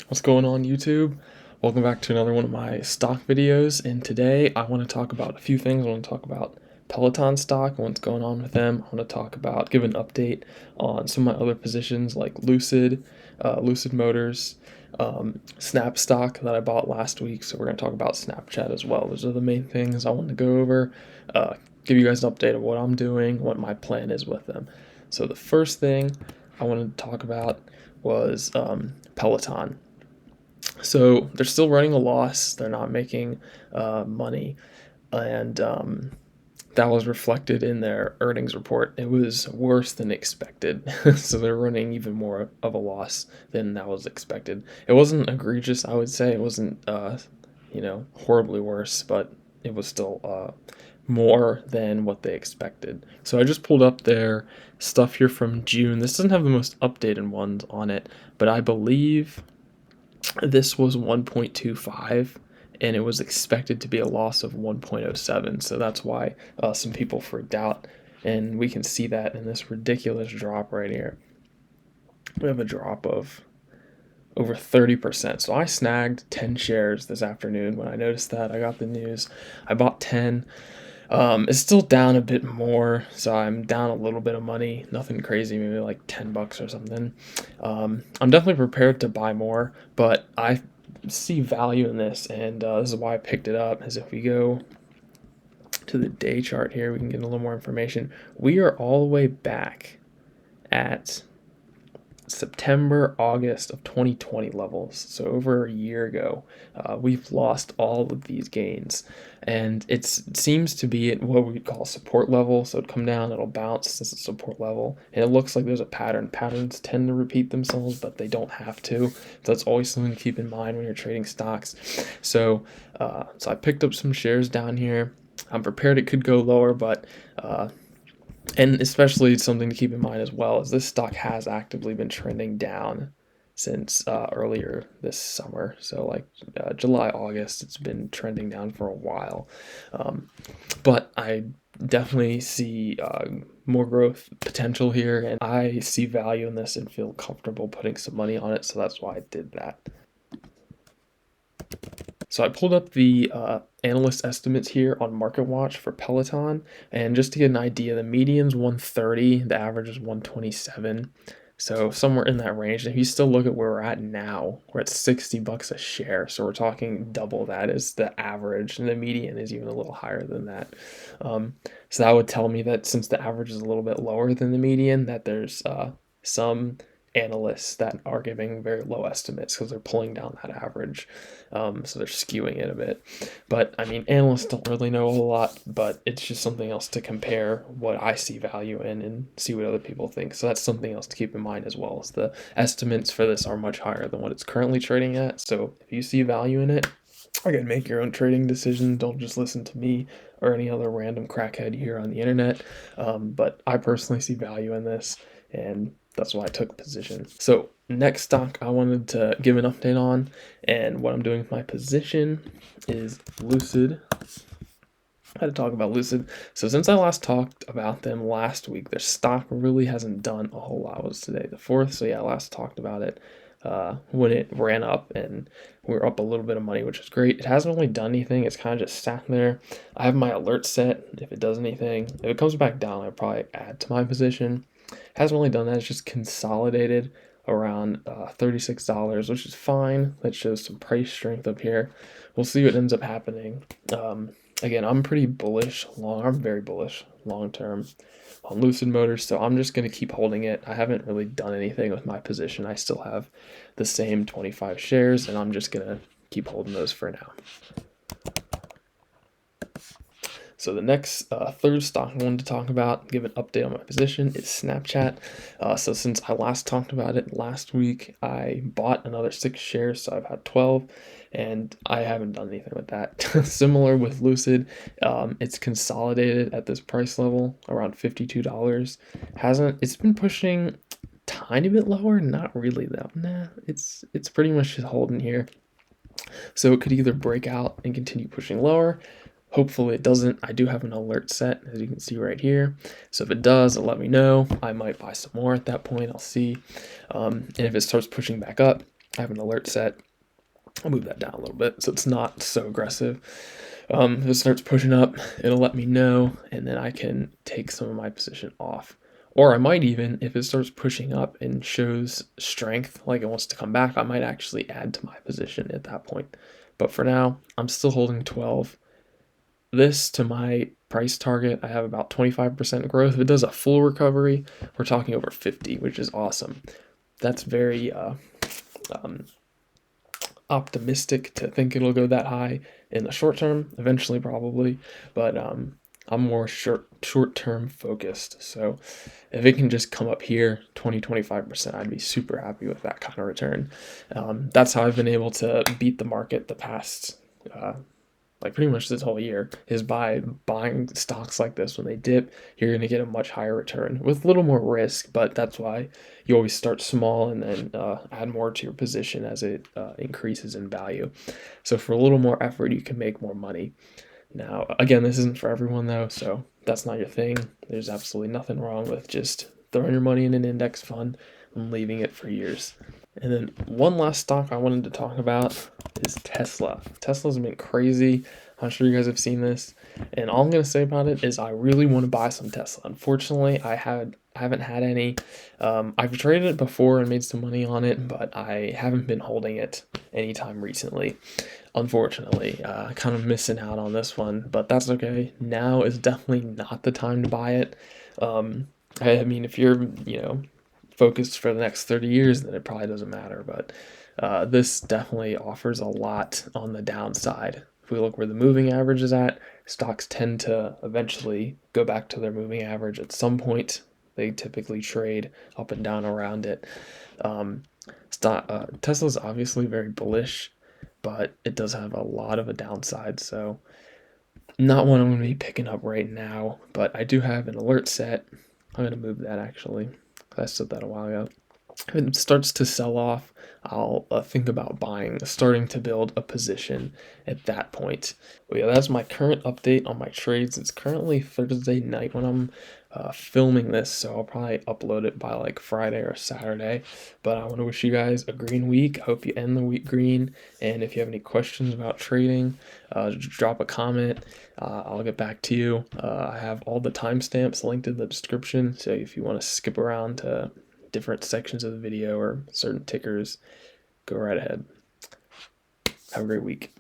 What's going on, YouTube? Welcome back to another one of my stock videos, and today I want to talk about a few things. I want to talk about Peloton stock and what's going on with them. I want to give an update on some of my other positions like Lucid, Lucid Motors, Snap stock that I bought last week. So we're going to talk about Snapchat as well. Those are the main things I want to go over. Give you guys an update of what I'm doing, what my plan is with them. So the first thing I wanted to talk about was Peloton. So they're still running a loss. They're not making money, and that was reflected in their earnings report. It was worse than expected. So they're running even more of a loss than that was expected. It wasn't egregious, I would say. It wasn't, horribly worse, but it was still more than what they expected. So I just pulled up their stuff here from June. This doesn't have the most updated ones on it, but I believe this was 1.25 and it was expected to be a loss of 1.07. So that's why some people freaked out. And we can see that in this ridiculous drop right here. We have a drop of over 30%. So I snagged 10 shares this afternoon when I noticed that. I got the news. I bought 10. It's still down a bit more, so I'm down a little bit of money, nothing crazy, maybe like $10 or something. I'm definitely prepared to buy more, but I see value in this, and this is why I picked it up. As if we go to the day chart here, we can get a little more information. We are all the way back at September, August of 2020 levels, so over a year ago. We've lost all of these gains, and it seems to be at what we call support level. So it'd come down, it'll bounce. This is support level, and it looks like there's a pattern. Patterns tend to repeat themselves, but they don't have to. So that's always something to keep in mind when you're trading stocks. So I picked up some shares down here. I'm prepared it could go lower, but and especially something to keep in mind as well is this stock has actively been trending down since earlier this summer. So like July, August, it's been trending down for a while. But I definitely see more growth potential here, and I see value in this and feel comfortable putting some money on it. So that's why I did that. So I pulled up the analyst estimates here on MarketWatch for Peloton, and just to get an idea, the median's 130, the average is 127. So somewhere in that range. And if you still look at where we're at now, we're at $60 a share. So we're talking double that is the average, and the median is even a little higher than that. So that would tell me that since the average is a little bit lower than the median, that there's some analysts that are giving very low estimates because they're pulling down that average. So they're skewing it a bit. But I mean, analysts don't really know a whole lot, but it's just something else to compare what I see value in and see what other people think. So that's something else to keep in mind as well, as the estimates for this are much higher than what it's currently trading at. So if you see value in it, again, make your own trading decision. Don't just listen to me or any other random crackhead here on the internet. But I personally see value in this, and that's why I took a position. So next stock I wanted to give an update on, and what I'm doing with my position is Lucid. I had to talk about Lucid. So since I last talked about them last week, their stock really hasn't done a whole lot. It was today the 4th, so yeah, last talked about it when it ran up, and we were up a little bit of money, which is great. It hasn't really done anything. It's kind of just sat there. I have my alert set. If it does anything, if it comes back down, I'll probably add to my position. Hasn't really done that. It's just consolidated around $36, which is fine. That shows some price strength up here. We'll see what ends up happening. Again, I'm pretty bullish I'm very bullish long term on Lucid Motors, so I'm just going to keep holding it. I haven't really done anything with my position. I still have the same 25 shares, and I'm just going to keep holding those for now. So the next third stock I wanted to talk about, give an update on my position, is Snapchat. So since I last talked about it last week, I bought another 6 shares, so I've had 12, and I haven't done anything with that. Similar with Lucid, it's consolidated at this price level around $52. It's been pushing tiny bit lower, not really though. Nah, it's pretty much just holding here. So it could either break out and continue pushing lower. Hopefully it doesn't. I do have an alert set, as you can see right here. So if it does, let me know. I might buy some more at that point. I'll see. And if it starts pushing back up, I have an alert set. I'll move that down a little bit so it's not so aggressive. If it starts pushing up, it'll let me know, and then I can take some of my position off. Or I might even, if it starts pushing up and shows strength, like it wants to come back, I might actually add to my position at that point. But for now, I'm still holding 12. This to my price target, I have about 25% growth. If it does a full recovery, we're talking over 50, which is awesome. That's very um, optimistic to think it'll go that high in the short term. Eventually, probably, but I'm more short term focused. So if it can just come up here 20-25%, I'd be super happy with that kind of return. That's how I've been able to beat the market the past like pretty much this whole year, is by buying stocks like this. When they dip, you're going to get a much higher return with a little more risk, but that's why you always start small and then add more to your position as it increases in value. So for a little more effort, you can make more money. Now, again, this isn't for everyone though, so that's not your thing. There's absolutely nothing wrong with just throwing your money in an index fund and leaving it for years. And then one last stock I wanted to talk about is Tesla. Tesla's been crazy. I'm sure you guys have seen this. And all I'm going to say about it is I really want to buy some Tesla. Unfortunately, I haven't had any. I've traded it before and made some money on it, but I haven't been holding it anytime recently. Unfortunately, kind of missing out on this one, but that's okay. Now is definitely not the time to buy it. I mean, if you're, focused for the next 30 years, then it probably doesn't matter. But this definitely offers a lot on the downside. If we look where the moving average is at, stocks tend to eventually go back to their moving average at some point. They typically trade up and down around it. Tesla's obviously very bullish, but it does have a lot of a downside. So not one I'm going to be picking up right now, but I do have an alert set. I'm going to move that actually. I said that a while ago. If it starts to sell off, I'll think about starting to build a position at that point. But yeah, that's my current update on my trades. It's currently Thursday night when I'm filming this, so I'll probably upload it by like Friday or Saturday. But I want to wish you guys a green week. I hope you end the week green. And if you have any questions about trading, drop a comment. I'll get back to you. I have all the timestamps linked in the description, so if you want to skip around to different sections of the video or certain tickers, go right ahead. Have a great week.